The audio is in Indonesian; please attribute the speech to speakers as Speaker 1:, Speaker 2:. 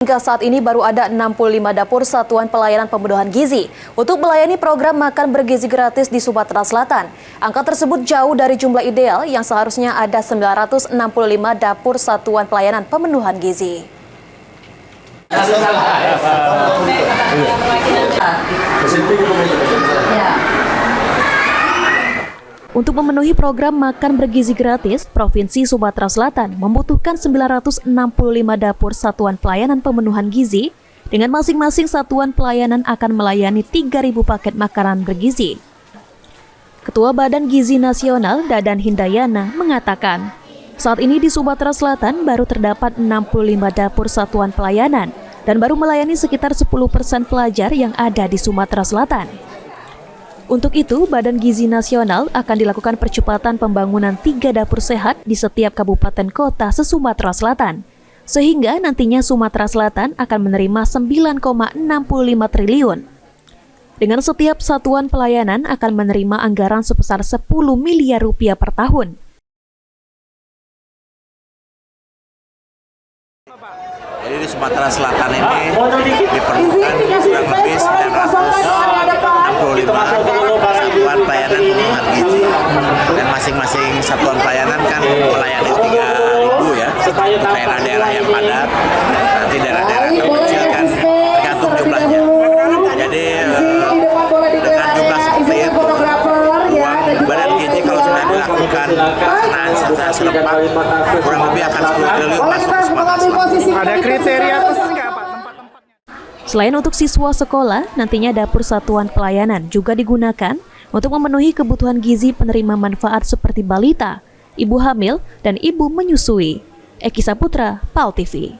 Speaker 1: Hingga saat ini baru ada 65 dapur satuan pelayanan pembunuhan gizi untuk melayani program makan bergizi gratis di Sumatera Selatan. Angka tersebut jauh dari jumlah ideal yang seharusnya ada 965 dapur satuan pelayanan pemenuhan gizi. Untuk memenuhi program makan bergizi gratis, Provinsi Sumatera Selatan membutuhkan 965 dapur satuan pelayanan pemenuhan gizi, dengan masing-masing satuan pelayanan akan melayani 3.000 paket makanan bergizi. Ketua Badan Gizi Nasional, Dadan Hindayana, mengatakan, saat ini di Sumatera Selatan baru terdapat 65 dapur satuan pelayanan dan baru melayani sekitar 10% pelajar yang ada di Sumatera Selatan. Untuk itu, Badan Gizi Nasional akan dilakukan percepatan pembangunan 3 dapur sehat di setiap kabupaten kota se-Sumatera Selatan, sehingga nantinya Sumatera Selatan akan menerima 9,65 triliun. Dengan setiap satuan pelayanan akan menerima anggaran sebesar 10 miliar rupiah per tahun.
Speaker 2: Jadi di Sumatera Selatan ini diperlukan kurang lebih 965 satuan pelayanan pemenuhan gizi, dan masing-masing satuan pelayanan kan melayani 3.000 ya, untuk daerah-daerah yang padat, nanti daerah-daerah terkecil kan tergantung jumlahnya. Jadi dengan jumlah seperti itu, uang Badan Gizi kalau sudah dilakukan pelaksanaan secara serempak, kurang lebih akan 10 triliun masuk ke Sumatera Selatan.
Speaker 3: Ada kriteria khusus nggak Pak?
Speaker 1: Selain untuk siswa sekolah, nantinya dapur satuan pelayanan juga digunakan untuk memenuhi kebutuhan gizi penerima manfaat seperti balita, ibu hamil, dan ibu menyusui. Eki Saputra, PAL TV.